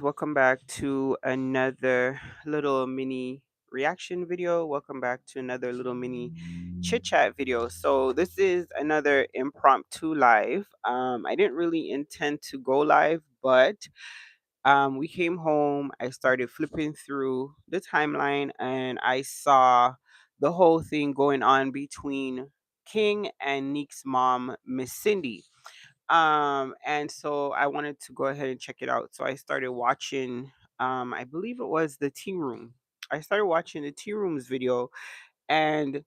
Welcome back to another little mini reaction video. Welcome back to another little mini chit chat video. So, this is another impromptu live. I didn't really intend to go live, but we came home. I started flipping through the timeline and I saw the whole thing going on between King and Neek's mom, Miss Cindy. And so I wanted to go ahead and check it out. So I started watching, I believe it was the tea room. I started watching the tea rooms video, and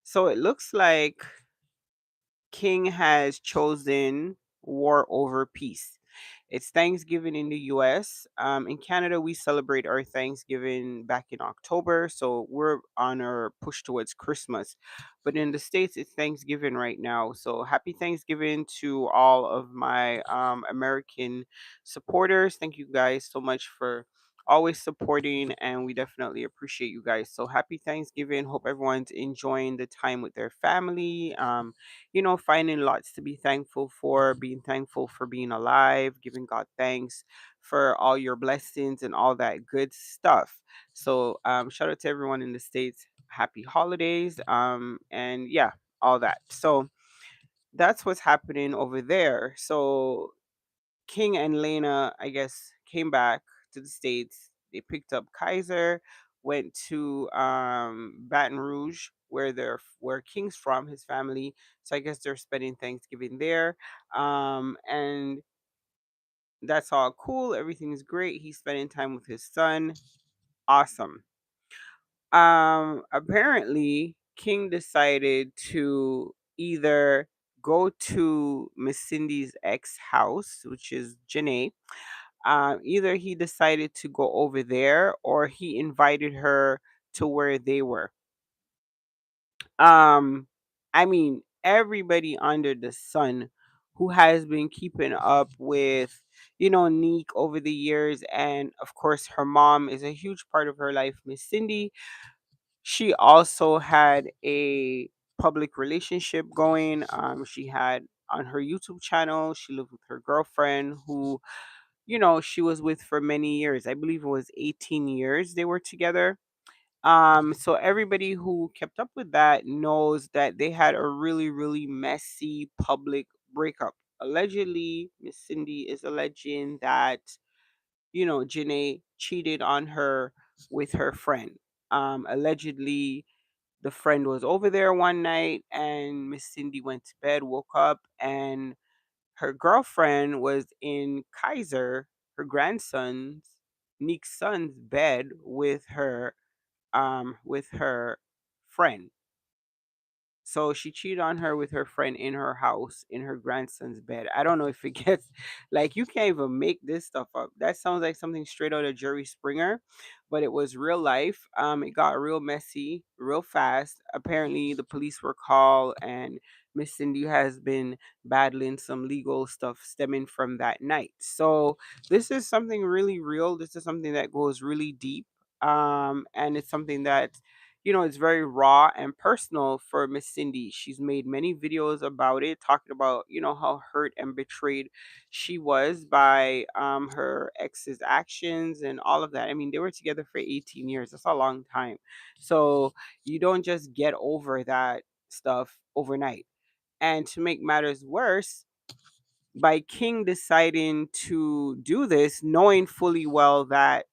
so it looks like King has chosen war over peace. It's Thanksgiving in the US. In Canada, we celebrate our Thanksgiving back in October. So we're on our push towards Christmas. But in the States, it's Thanksgiving right now. So happy Thanksgiving to all of my American supporters. Thank you guys so much for always supporting, and we definitely appreciate you guys. So happy Thanksgiving. Hope everyone's enjoying the time with their family. Finding lots to be thankful for, being thankful for being alive, giving God thanks for all your blessings and all that good stuff. So, shout out to everyone in the States. Happy holidays. And yeah, all that. So, that's what's happening over there. So, King and Lena, I guess, came back to the States. They picked up Kaiser, went to Baton Rouge, where King's from, his family. So I guess they're spending Thanksgiving there. And that's all cool. Everything's great. He's spending time with his son. Awesome. Apparently King decided to either go to Miss Cindy's ex house, which is Janae. Either he decided to go over there or he invited her to where they were. Um, I mean, everybody under the sun who has been keeping up with, Neek over the years, and of course, her mom is a huge part of her life, Miss Cindy. She also had a public relationship going. She had on her YouTube channel, she lived with her girlfriend who she was with for many years. I believe it was 18 years they were together. So everybody who kept up with that knows that they had a really, really messy public breakup. Allegedly, Miss Cindy is alleging that, Janae cheated on her with her friend. Allegedly, the friend was over there one night and Miss Cindy went to bed, woke up, and her girlfriend was in Kaiser, her grandson's, Nick's son's bed with her friend. So she cheated on her with her friend in her house, in her grandson's bed. I don't know if it gets like you can't even make this stuff up. That sounds like something straight out of Jerry Springer, but it was real life. It got real messy, real fast. Apparently, the police were called, and Miss Cindy has been battling some legal stuff stemming from that night. So this is something really real. This is something that goes really deep. And it's something that it's very raw and personal for Miss Cindy. She's made many videos about it, talking about, how hurt and betrayed she was by her ex's actions and all of that. I mean, they were together for 18 years. That's a long time. So you don't just get over that stuff overnight. And to make matters worse, by King deciding to do this, knowing fully well that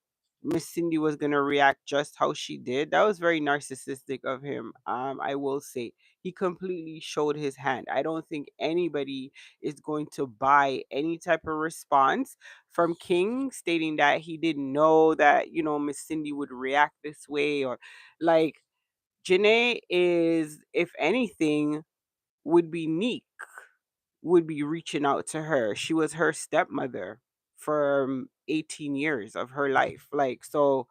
Miss Cindy was gonna react just how she did, that was very narcissistic of him. I will say he completely showed his hand. I don't think anybody is going to buy any type of response from King stating that he didn't know that Miss Cindy would react this way, or like Janae is, if anything, would be meek, would be reaching out to her. She was her stepmother for 18 years of her life. Like, so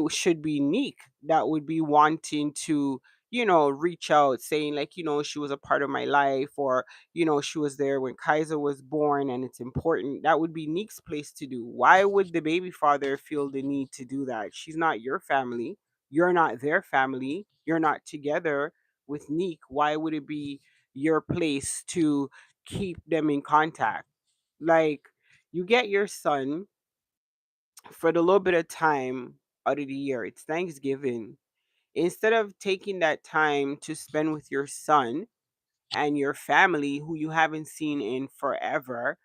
should be Neek that would be wanting to, reach out saying, like, she was a part of my life, or, she was there when Kaiser was born and it's important. That would be Neek's place to do. Why would the baby father feel the need to do that? She's not your family. You're not their family. You're not together with Neek. Why would it be your place to keep them in contact? Like, you get your son. for the little bit of time out of the year, it's Thanksgiving. Instead of taking that time to spend with your son and your family who you haven't seen in forever,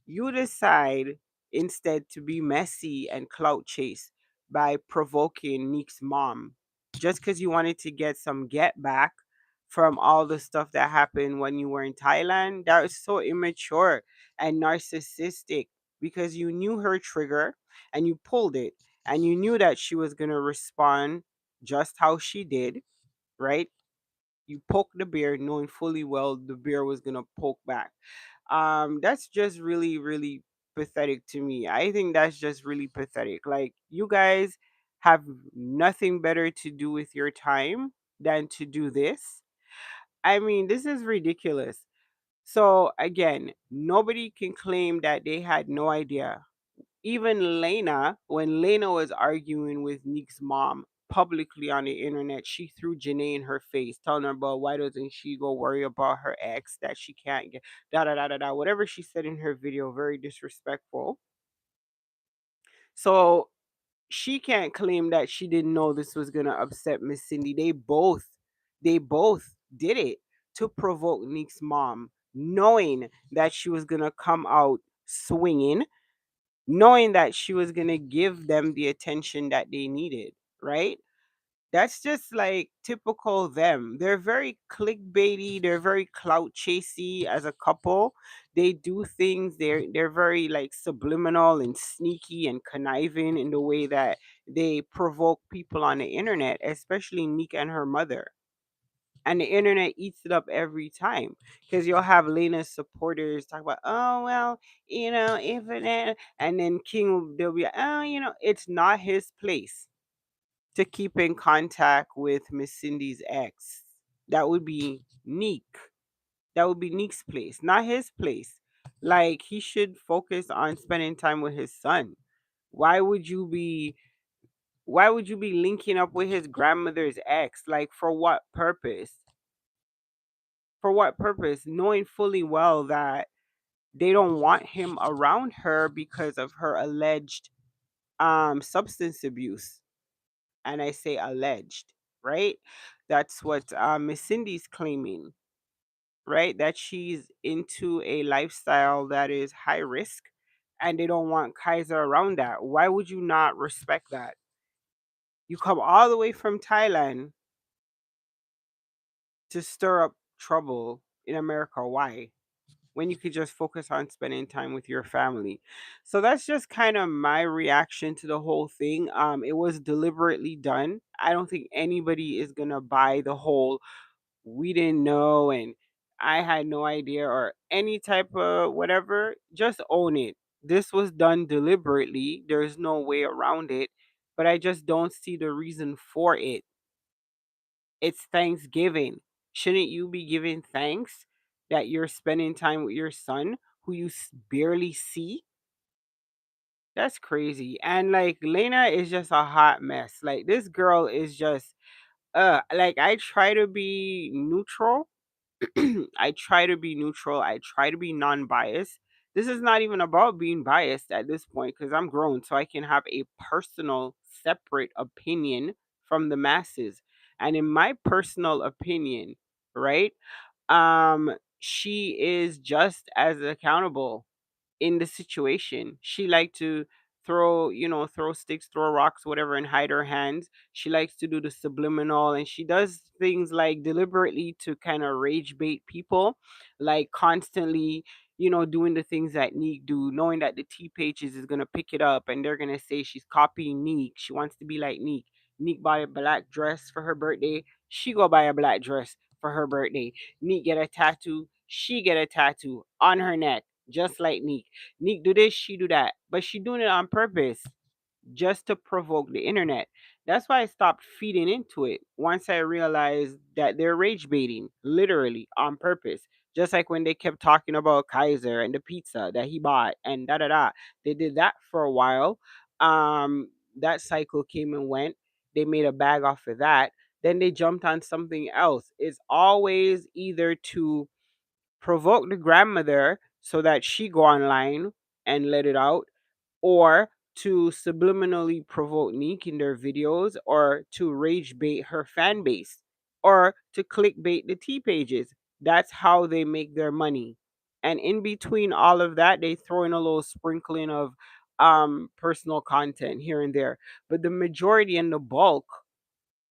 you decide instead to be messy and clout chase by provoking Nick's mom just because you wanted to get some get back from all the stuff that happened when you were in Thailand. That was so immature and narcissistic because you knew her trigger and you pulled it and you knew that she was going to respond just how she did, right? You poke the bear knowing fully well the bear was going to poke back. That's just really really pathetic to me. I think that's just really pathetic. Like, you guys have nothing better to do with your time than to do this. I mean, this is ridiculous. So again, nobody can claim that they had no idea. Even Lena, when Lena was arguing with Nick's mom publicly on the internet, she threw Janae in her face, telling her about why doesn't she go worry about her ex that she can't get, da da da da da. Whatever she said in her video, very disrespectful. So she can't claim that she didn't know this was gonna upset Miss Cindy. They both did it to provoke Nick's mom, knowing that she was gonna come out swinging, knowing that she was going to give them the attention that they needed, right? That's just like typical them. They're very clickbaity, they're very clout chasey as a couple. They do things, they're very like subliminal and sneaky and conniving in the way that they provoke people on the internet, especially Nick and her mother. And the internet eats it up every time because you'll have Lena's supporters talk about, oh well, if and then King they'll be like, oh, it's not his place to keep in contact with Miss Cindy's ex. That would be Neek. That would be Neek's place, not his place. Like, he should focus on spending time with his son. Why would you be why would you be linking up with his grandmother's ex? Like, for what purpose? For what purpose? Knowing fully well that they don't want him around her because of her alleged substance abuse. And I say alleged, right? That's what Miss Cindy's claiming, right? That she's into a lifestyle that is high risk and they don't want Kaiser around that. Why would you not respect that? You come all the way from Thailand to stir up trouble in America. Why? When you could just focus on spending time with your family. So that's just kind of my reaction to the whole thing. It was deliberately done. I don't think anybody is gonna buy the whole we didn't know and I had no idea or any type of whatever. Just own it. This was done deliberately. There's no way around it. But I just don't see the reason for it. It's Thanksgiving. Shouldn't you be giving thanks that you're spending time with your son who you barely see? That's crazy. And like, Lena is just a hot mess. Like, this girl is just like, I try to be neutral. I try to be neutral. I try to be non-biased. This is not even about being biased at this point because I'm grown, so I can have a personal, separate opinion from the masses. And in my personal opinion, right, she is just as accountable in the situation. She liked to throw sticks, throw rocks, whatever, and hide her hands. She likes to do the subliminal, and she does things like deliberately to kind of rage bait people, like constantly, doing the things that Neek do, knowing that the T pages is gonna pick it up and they're gonna say she's copying Neek. She wants to be like Neek. Neek buy a black dress for her birthday. She go buy a black dress for her birthday. Neek get a tattoo. She get a tattoo on her neck, just like Neek. Neek do this, she do that. But she doing it on purpose just to provoke the internet. That's why I stopped feeding into it once I realized that they're rage baiting, literally on purpose. Just like when they kept talking about Kaiser and the pizza that he bought and da da da. They did that for a while. That cycle came and went. They made a bag off of that. Then they jumped on something else. It's always either to provoke the grandmother so that she go online and let it out, or to subliminally provoke Neek in their videos, or to rage bait her fan base, or to clickbait the T pages. That's how they make their money. And in between all of that, they throw in a little sprinkling of personal content here and there. But the majority and the bulk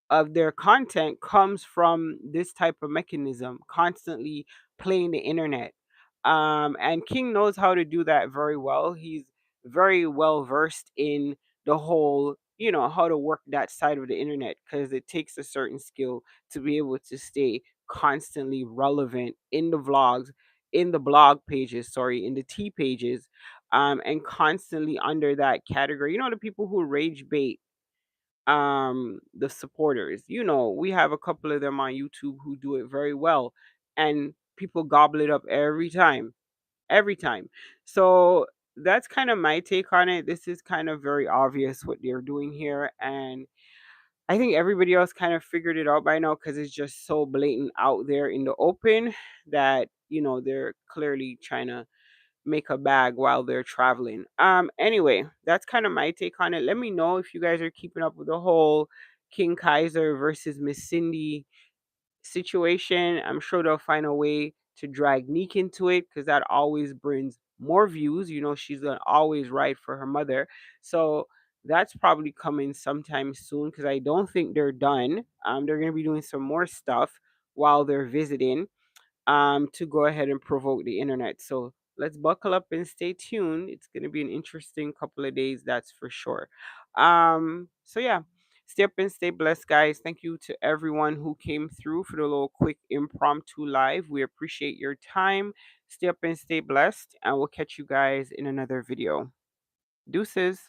of their content comes from this type of mechanism, constantly playing the internet. And King knows how to do that very well. He's very well versed in the whole, how to work that side of the internet, because it takes a certain skill to be able to stay constantly relevant in the vlogs, in the blog pages, sorry, in the T pages, and constantly under that category. The people who rage bait the supporters. We have a couple of them on YouTube who do it very well, and people gobble it up every time. So that's kind of my take on it. This is kind of very obvious what they're doing here, and I think everybody else kind of figured it out by now, because it's just so blatant out there in the open that they're clearly trying to make a bag while they're traveling. Anyway, that's kind of my take on it. Let me know if you guys are keeping up with the whole King Kaiser versus Miss Cindy situation. I'm sure they'll find a way to drag Neek into it, because that always brings more views. She's gonna always ride for her mother. So that's probably coming sometime soon, because I don't think they're done. They're gonna be doing some more stuff while they're visiting, to go ahead and provoke the internet. So let's buckle up and stay tuned. It's going to be an interesting couple of days, that's for sure. So yeah, stay up and stay blessed, guys. Thank you to everyone who came through for the little quick impromptu live. We appreciate your time. Stay up and stay blessed, and we'll catch you guys in another video. Deuces.